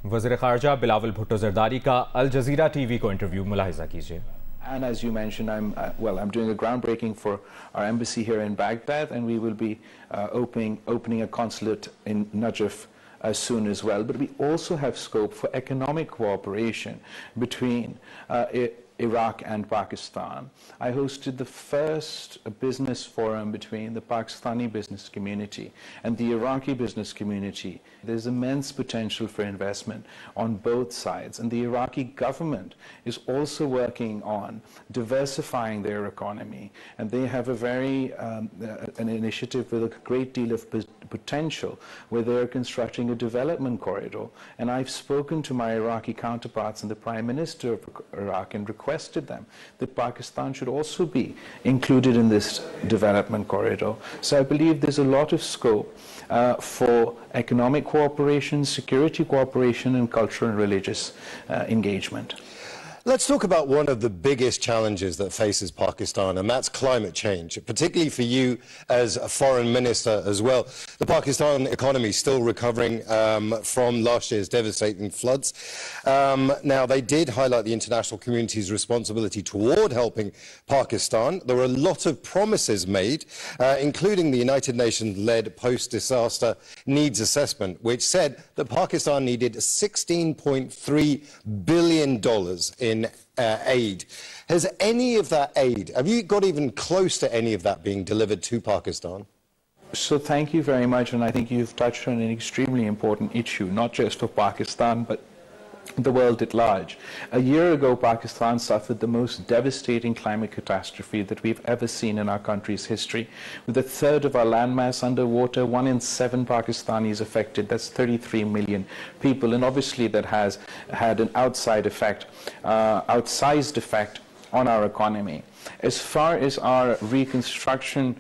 वज़ीर ख़ारजा बिलावल भुट्टो ज़रदारी का Al Jazeera TV को इंटरव्यू मुलाहिज़ा कीजिए। And as you mentioned, I'm doing a groundbreaking for our embassy here in Baghdad, and we will be opening a consulate in Najaf soon as well. But we also have scope for economic cooperation between Iraq and Pakistan. I hosted the first business forum between the Pakistani business community and the Iraqi business community. There's immense potential for investment on both sides, and the Iraqi government is also working on diversifying their economy, and they have a an initiative with a great deal of potential where they're constructing a development corridor. And I've spoken to my Iraqi counterparts and the Prime Minister of Iraq and requested them that Pakistan should also be included in this development corridor. So I believe there's a lot of scope for economic cooperation, security cooperation, and cultural and religious engagement. Let's talk about one of the biggest challenges that faces Pakistan, and that's climate change, particularly for you as a foreign minister as well. The Pakistan economy is still recovering from last year's devastating floods. Now, they did highlight the international community's responsibility toward helping Pakistan. There were a lot of promises made, including the United Nations-led post-disaster needs assessment, which said that Pakistan needed $16.3 billion in aid. Has any of that aid, have you got even close to any of that being delivered to Pakistan? So thank you very much, and I think you've touched on an extremely important issue, not just for Pakistan, but the world at large. A year ago, Pakistan suffered the most devastating climate catastrophe that we've ever seen in our country's history, with a third of our landmass underwater, 1 in 7 Pakistanis affected. That's 33 million people, and obviously that has had an outsized effect on our economy. As far as our reconstruction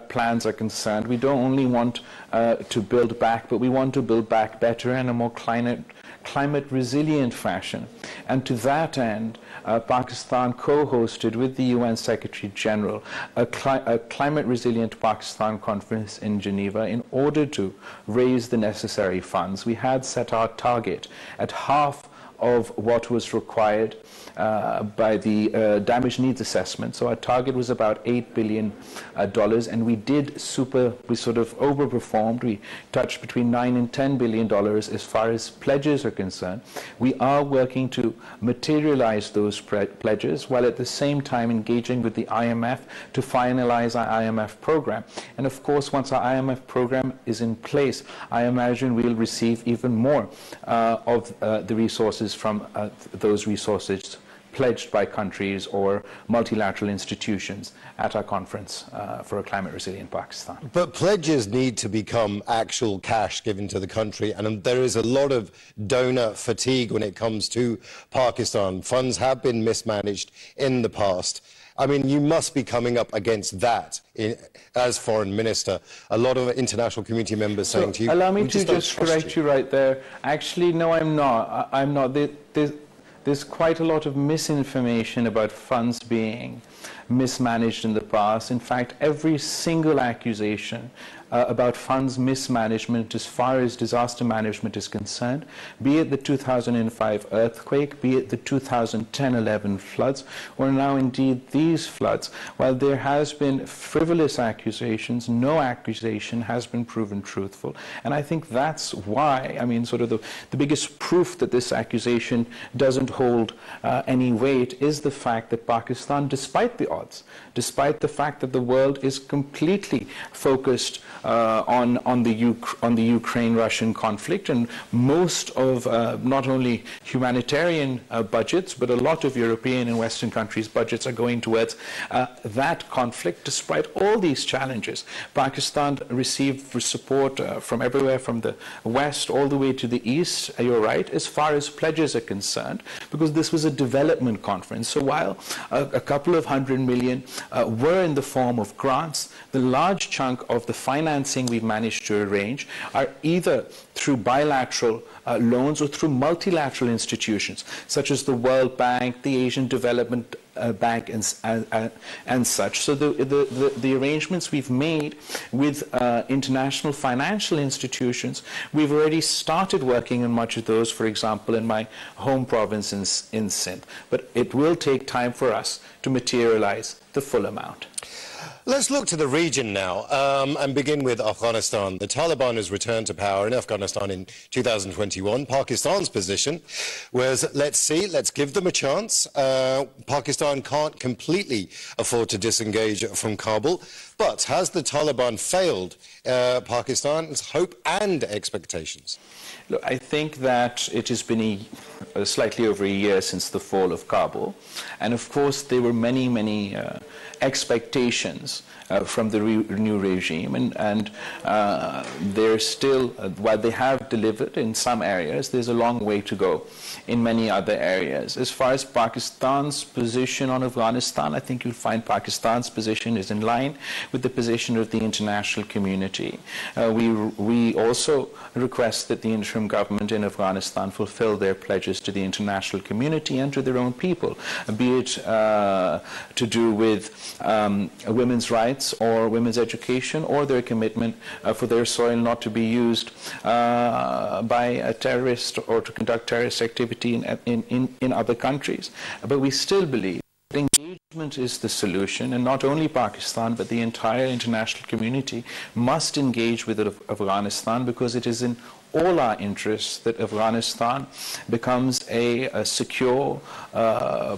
plans are concerned, we don't only want to build back, but we want to build back better and a more climate resilient fashion. And to that end, Pakistan co-hosted with the UN Secretary General a climate resilient Pakistan conference in Geneva in order to raise the necessary funds. We had set our target at half of what was required by the damage needs assessment. So our target was about $8 billion, and we sort of overperformed. We touched between $9 and $10 billion as far as pledges are concerned. We are working to materialize those pledges while at the same time engaging with the IMF to finalize our IMF program. And of course, once our IMF program is in place, I imagine we'll receive even more of the resources from those resources pledged by countries or multilateral institutions at our conference for a climate resilient Pakistan. But pledges need to become actual cash given to the country, and there is a lot of donor fatigue when it comes to Pakistan. Funds have been mismanaged in the past. I mean, you must be coming up against that as foreign minister. A lot of international community members saying to you... Allow me to just correct you right there. Actually, no, I'm not. I'm not. There's quite a lot of misinformation about funds being mismanaged in the past. In fact, every single accusation about funds mismanagement as far as disaster management is concerned, be it the 2005 earthquake, be it the 2010-11 floods, or now indeed these floods, while there has been frivolous accusations, no accusation has been proven truthful. And I think that's why, I mean, sort of the biggest proof that this accusation doesn't hold any weight is the fact that Pakistan, despite the odds, despite the fact that the world is completely focused on the Ukraine-Russian conflict, and most of not only humanitarian budgets, but a lot of European and Western countries' budgets are going towards that conflict. Despite all these challenges, Pakistan received support from everywhere, from the West all the way to the East, you're right, as far as pledges are concerned, because this was a development conference. So while a couple of $100 million were in the form of grants, the large chunk of the finance financing we've managed to arrange are either through bilateral loans or through multilateral institutions, such as the World Bank, the Asian Development Bank, and such. So the arrangements we've made with international financial institutions, we've already started working on much of those, for example, in my home province in Sindh. But it will take time for us to materialize the full amount. Let's look to the region now and begin with Afghanistan. The Taliban has returned to power in Afghanistan in 2021. Pakistan's position was, let's give them a chance. Pakistan can't completely afford to disengage from Kabul. But has the Taliban failed Pakistan's hope and expectations? Look, I think that it has been slightly over a year since the fall of Kabul. And of course, there were many expectations from the new regime. And they're still, while they have delivered in some areas, there's a long way to go in many other areas. As far as Pakistan's position on Afghanistan, I think you'll find Pakistan's position is in line with the position of the international community. We also request that the interim government in Afghanistan fulfill their pledges to the international community and to their own people, be it to do with women's rights or women's education, or their commitment for their soil not to be used by a terrorist or to conduct terrorist activity in other countries. But we still believe that engagement is the solution, and not only Pakistan but the entire international community must engage with Afghanistan, because it is in all our interests that Afghanistan becomes a secure,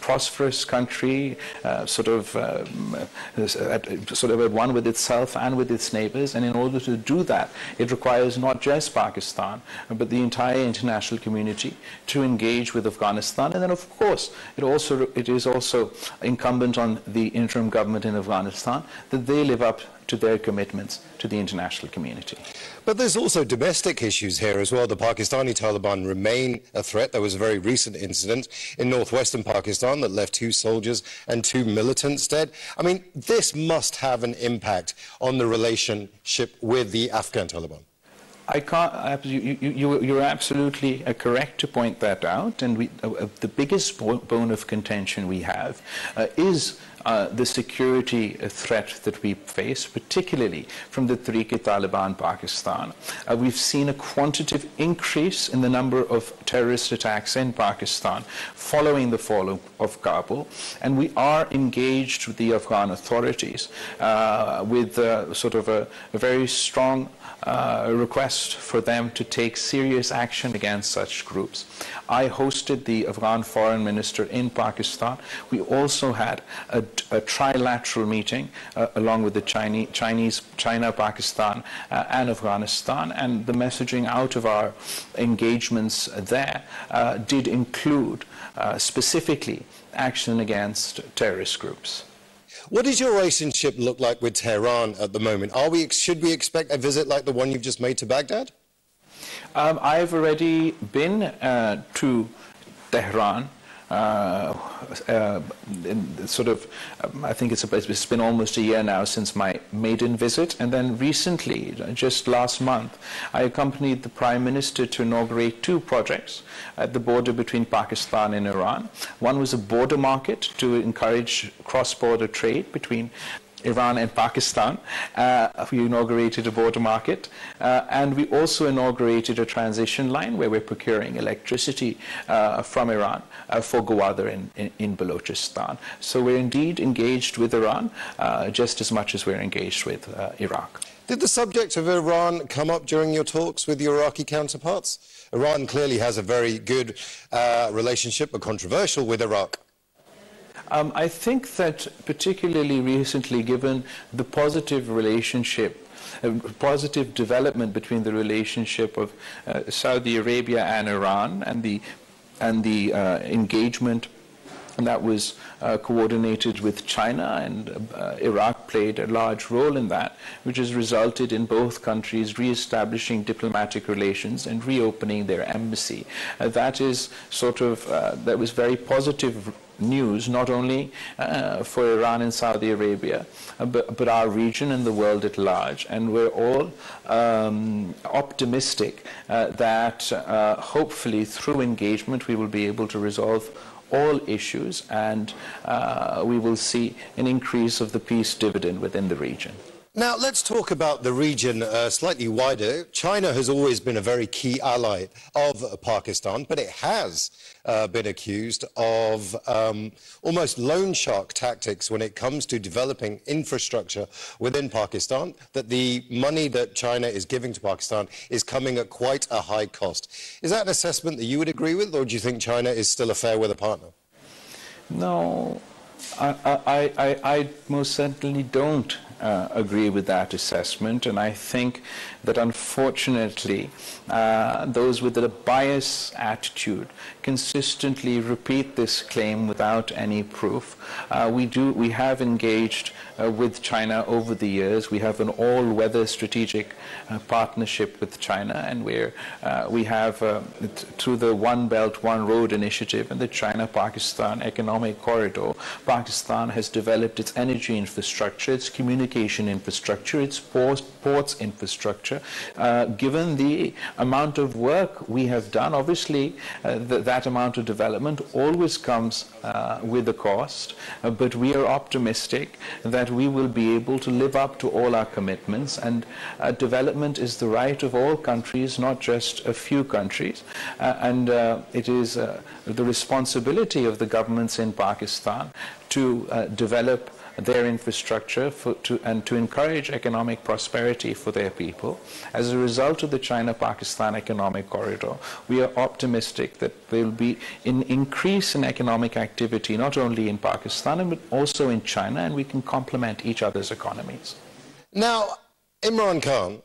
prosperous country, sort of at one with itself and with its neighbors. And in order to do that, it requires not just Pakistan, but the entire international community to engage with Afghanistan. And then, of course, it is also incumbent on the interim government in Afghanistan that they live up to their commitments to the international community. But there's also domestic issues here as well. The Pakistani Taliban remain a threat. There was a very recent incident in northwestern Pakistan that left 2 soldiers and 2 militants dead. I mean, this must have an impact on the relationship with the Afghan Taliban. You're absolutely correct to point that out. And the biggest bone of contention we have is the security threat that we face, particularly from the Tehrik-e-Taliban Pakistan. We've seen a quantitative increase in the number of terrorist attacks in Pakistan following the fall of Kabul, and we are engaged with the Afghan authorities with sort of a very strong request for them to take serious action against such groups. I hosted the Afghan foreign minister in Pakistan. We also had a trilateral meeting along with the China, Pakistan, and Afghanistan, and the messaging out of our engagements there did include specifically action against terrorist groups. What does your relationship look like with Tehran at the moment? Should we expect a visit like the one you've just made to Baghdad? I've already been to Tehran. I think it's been almost a year now since my maiden visit, and then recently, just last month, I accompanied the Prime Minister to inaugurate 2 projects at the border between Pakistan and Iran. One was a border market to encourage cross-border trade between Iran and Pakistan. We inaugurated a border market, and we also inaugurated a transition line where we're procuring electricity from Iran for Gwadar in Balochistan. So we're indeed engaged with Iran just as much as we're engaged with Iraq. Did the subject of Iran come up during your talks with your Iraqi counterparts? Iran clearly has a very good relationship, but controversial, with Iraq. I think that particularly recently, given the positive relationship, positive development between the relationship of Saudi Arabia and Iran, and the engagement that was coordinated with China, and Iraq played a large role in that, which has resulted in both countries re-establishing diplomatic relations and reopening their embassy. That is that was very positive news, not only for Iran and Saudi Arabia, but our region and the world at large. And we're all optimistic that hopefully through engagement we will be able to resolve all issues, and we will see an increase of the peace dividend within the region. Now, let's talk about the region slightly wider. China has always been a very key ally of Pakistan, but it has been accused of almost loan shark tactics when it comes to developing infrastructure within Pakistan, that the money that China is giving to Pakistan is coming at quite a high cost. Is that an assessment that you would agree with, or do you think China is still a fair weather partner? No, I most certainly don't agree with that assessment, and I think that unfortunately those with a biased attitude consistently repeat this claim without any proof. We have engaged with China over the years. We have an all-weather strategic partnership with China, and we have through the One Belt, One Road initiative and the China-Pakistan Economic Corridor, Pakistan has developed its energy infrastructure, its communication infrastructure, its ports infrastructure. Given the amount of work we have done, obviously that amount of development always comes with a cost, but we are optimistic that we will be able to live up to all our commitments, and development is the right of all countries, not just a few countries, and it is the responsibility of the governments in Pakistan to develop their infrastructure and to encourage economic prosperity for their people. As a result of the China-Pakistan Economic Corridor, we are optimistic that there will be an increase in economic activity not only in Pakistan but also in China, and we can complement each other's economies. Now, Imran Khan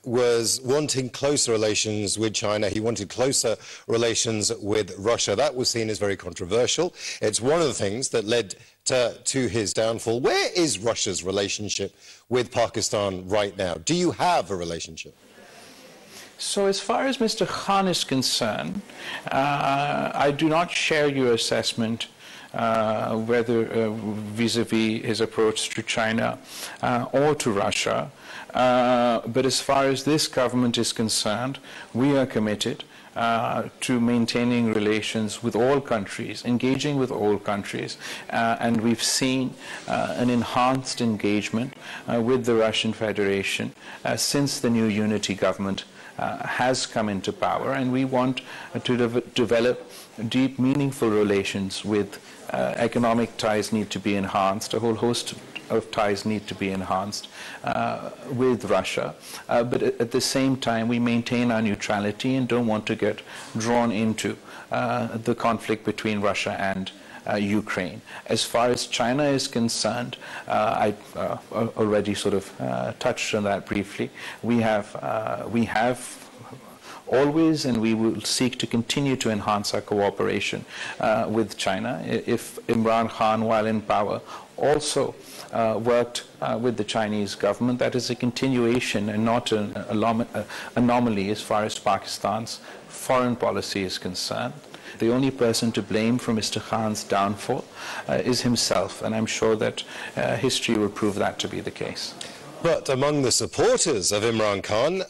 was wanting closer relations with China. He wanted closer relations with Russia. That was seen as very controversial. It's one of the things that led to his downfall. Where is Russia's relationship with Pakistan right now? Do you have a relationship? So as far as Mr. Khan is concerned, I do not share your assessment whether vis-a-vis his approach to China or to Russia. But as far as this government is concerned, we are committed to maintaining relations with all countries, engaging with all countries, and we've seen an enhanced engagement with the Russian Federation since the new unity government has come into power, and we want to develop deep, meaningful relations with economic ties need to be enhanced, a whole host of ties need to be enhanced with Russia, but at the same time we maintain our neutrality and don't want to get drawn into the conflict between Russia and Ukraine. As far as China is concerned, I already sort of touched on that briefly. We have always, and we will seek to continue to enhance our cooperation with China. If Imran Khan, while in power, also worked with the Chinese government, that is a continuation and not an anomaly as far as Pakistan's foreign policy is concerned. The only person to blame for Mr. Khan's downfall is himself, and I'm sure that history will prove that to be the case. But among the supporters of Imran Khan,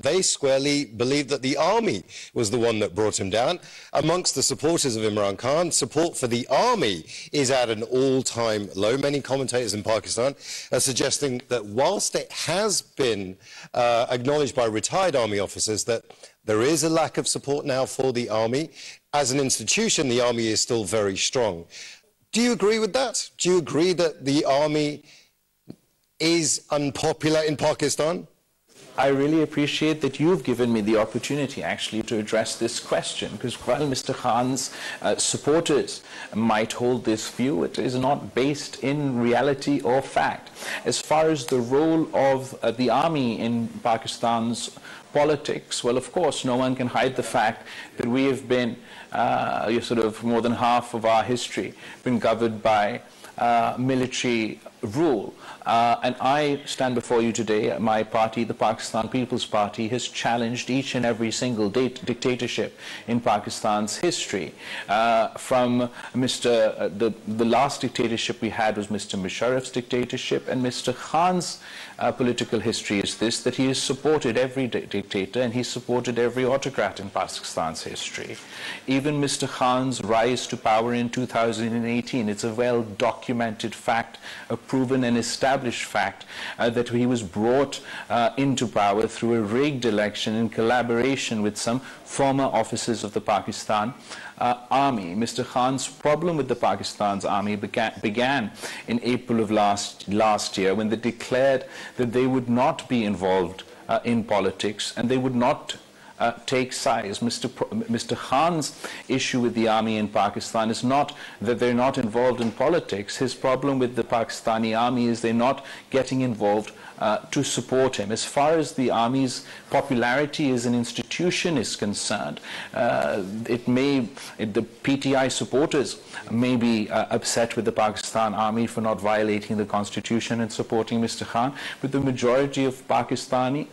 they squarely believe that the army was the one that brought him down. Amongst the supporters of Imran Khan, support for the army is at an all-time low. Many commentators in Pakistan are suggesting that whilst it has been acknowledged by retired army officers that there is a lack of support now for the army, as an institution, the army is still very strong. Do you agree with that? Do you agree that the army is unpopular in Pakistan? I really appreciate that you've given me the opportunity actually to address this question, because while Mr. Khan's supporters might hold this view, it is not based in reality or fact. As far as the role of the army in Pakistan's politics, well, of course, no one can hide the fact that we have been, sort of more than half of our history, been governed by military rule. And I stand before you today. My party, the Pakistan People's Party, has challenged each and every single dictatorship in Pakistan's history. From the last dictatorship we had was Mr. Musharraf's dictatorship, and Mr. Khan's political history is this, that he has supported every dictator and he supported every autocrat in Pakistan's history. Even Mr. Khan's rise to power in 2018, it's a well-documented fact, a proven and established fact, that he was brought into power through a rigged election in collaboration with some former officers of the Pakistan army. Mr. Khan's problem with the Pakistan's army began in April of last year, when they declared that they would not be involved in politics and they would not take sides. Mr. Khan's issue with the army in Pakistan is not that they're not involved in politics. His problem with the Pakistani army is they're not getting involved to support him. As far as the army's popularity as an institution is concerned, the PTI supporters may be upset with the Pakistan army for not violating the constitution and supporting Mr. Khan, but the majority of Pakistani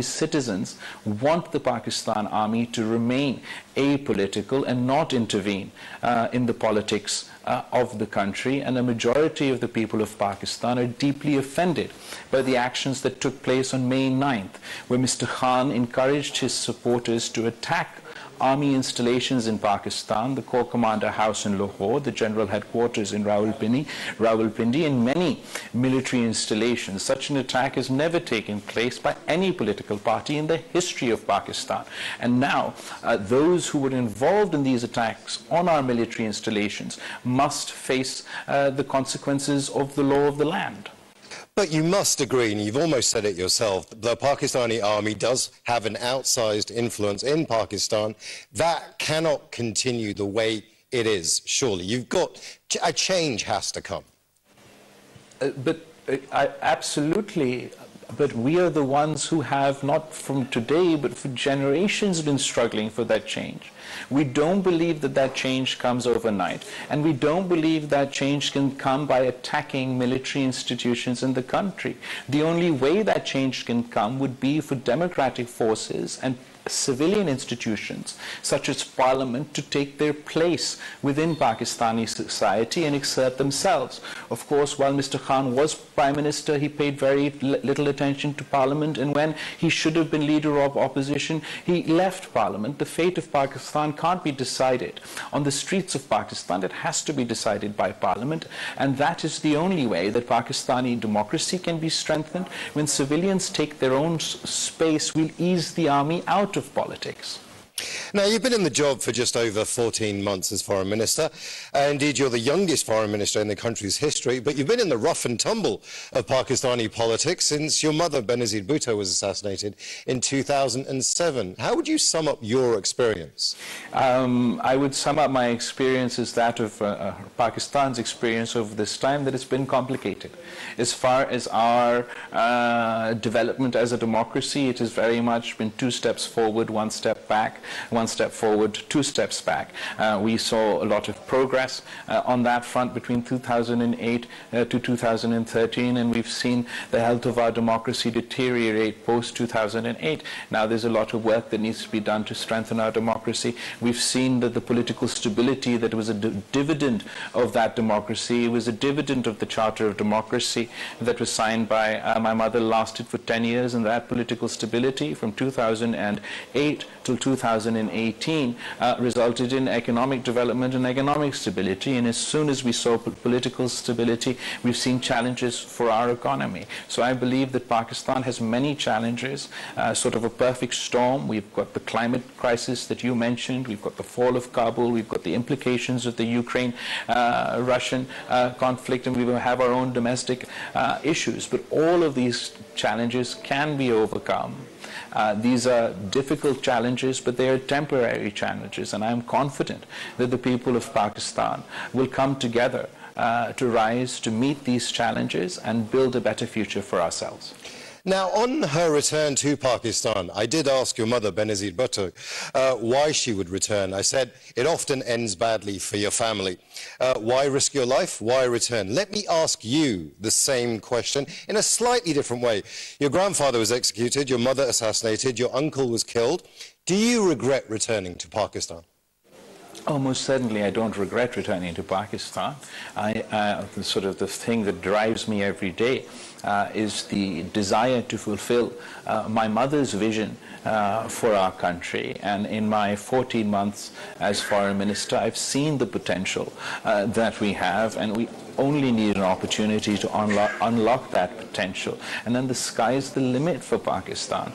citizens want the Pakistan army to remain apolitical and not intervene in the politics of the country, and a majority of the people of Pakistan are deeply offended by the actions that took place on May 9th, where Mr. Khan encouraged his supporters to attack army installations in Pakistan, the Corps Commander House in Lahore, the General Headquarters in Rawalpindi, and many military installations. Such an attack has never taken place by any political party in the history of Pakistan. And now, those who were involved in these attacks on our military installations must face the consequences of the law of the land. But you must agree, and you've almost said it yourself, the Pakistani army does have an outsized influence in Pakistan. That cannot continue the way it is, surely. A change has to come. Absolutely. But we are the ones who have, not from today, but for generations, been struggling for that change. We don't believe that that change comes overnight, and we don't believe that change can come by attacking military institutions in the country. The only way that change can come would be for democratic forces and civilian institutions such as parliament to take their place within Pakistani society and exert themselves. Of course, while Mr. Khan was Prime Minister, he paid very little attention to parliament, and when he should have been leader of opposition, he left parliament. The fate of Pakistan can't be decided on the streets of Pakistan. It has to be decided by parliament, and that is the only way that Pakistani democracy can be strengthened. When civilians take their own space, we'll ease the army out of politics. Now, you've been in the job for just over 14 months as Foreign Minister. Indeed, you're the youngest Foreign Minister in the country's history, but you've been in the rough and tumble of Pakistani politics since your mother, Bilawal Bhutto, was assassinated in 2007. How would you sum up your experience? I would sum up my experience as that of Pakistan's experience over this time, that it's been complicated. As far as our development as a democracy, it has very much been 2 steps forward, 1 step back, 1 step forward, 2 steps back. We saw a lot of progress on that front between 2008 to 2013, and we've seen the health of our democracy deteriorate post-2008. Now there's a lot of work that needs to be done to strengthen our democracy. We've seen that the political stability that was a dividend of that democracy, was a dividend of the Charter of Democracy that was signed by my mother, lasted for 10 years, and that political stability from 2008 till 2018 resulted in economic development and economic stability. And as soon as we saw political stability, we've seen challenges for our economy. So I believe that Pakistan has many challenges, sort of a perfect storm. We've got the climate crisis that you mentioned, we've got the fall of Kabul, we've got the implications of the Ukraine-Russian conflict, and we will have our own domestic issues. But all of these challenges can be overcome. These are difficult challenges, but they are temporary challenges, and I am confident that the people of Pakistan will come together to rise to meet these challenges and build a better future for ourselves. Now, on her return to Pakistan, I did ask your mother, Benazir Bhutto, why she would return. I said, it often ends badly for your family. Why risk your life? Why return? Let me ask you the same question in a slightly different way. Your grandfather was executed, your mother assassinated, your uncle was killed. Do you regret returning to Pakistan? Oh, most certainly I don't regret returning to Pakistan. The thing that drives me every day is the desire to fulfill my mother's vision for our country. And in my 14 months as foreign minister, I've seen the potential that we have, and we only need an opportunity to unlock that potential. And then the sky's the limit for Pakistan.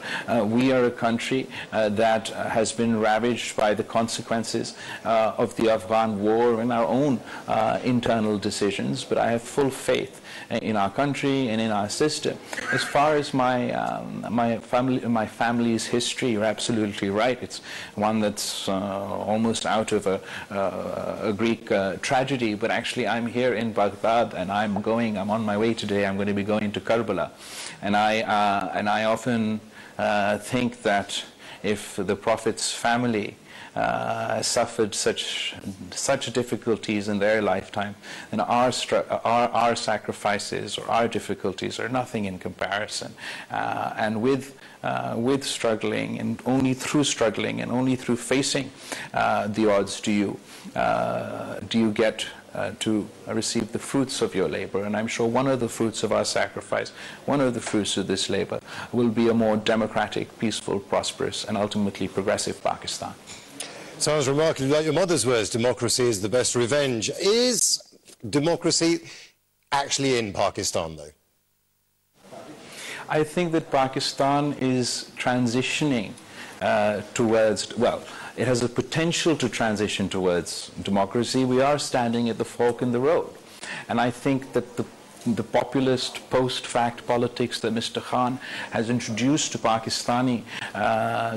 We are a country that has been ravaged by the consequences of the Afghan war and our own internal decisions, but I have full faith in our country and in our system. As far as my family's history, you're absolutely right. It's one that's almost out of a Greek tragedy, but actually I'm here in Baghdad, and I'm on my way today. I'm going to be going to Karbala, and I often think that if the Prophet's family suffered such difficulties in their lifetime, then our sacrifices or our difficulties are nothing in comparison. And with struggling, and only through struggling and only through facing the odds do you get to receive the fruits of your labor. And I'm sure one of the fruits of our sacrifice, one of the fruits of this labor, will be a more democratic, peaceful, prosperous, and ultimately progressive Pakistan. Sounds remarkably like your mother's words, democracy is the best revenge. Is democracy actually in Pakistan, though? I think that Pakistan is transitioning towards, well, it has a potential to transition towards democracy. We are standing at the fork in the road. And I think that the populist post-fact politics that Mr. Khan has introduced to Pakistani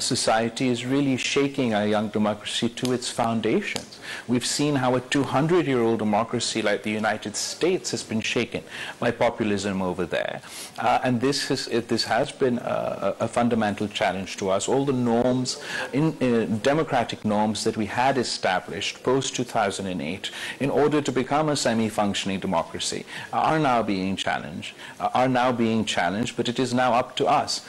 society is really shaking our young democracy to its foundations. We've seen how a 200-year-old democracy like the United States has been shaken by populism over there. And this has been a fundamental challenge to us. All the norms, democratic norms that we had established post-2008 in order to become a semi-functioning democracy are now being challenged, but it is now up to us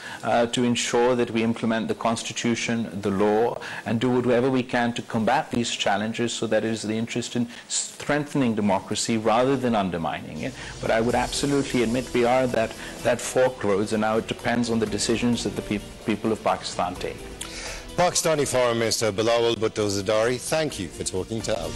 to ensure that we implement the Constitution, the law, and do whatever we can to combat these challenges, so that it is the interest in strengthening democracy rather than undermining it. But I would absolutely admit we are that fork roads, and now it depends on the decisions that the people of Pakistan take. Pakistani Foreign Minister Bilawal Bhutto Zardari, thank you for talking to Al Jazeera.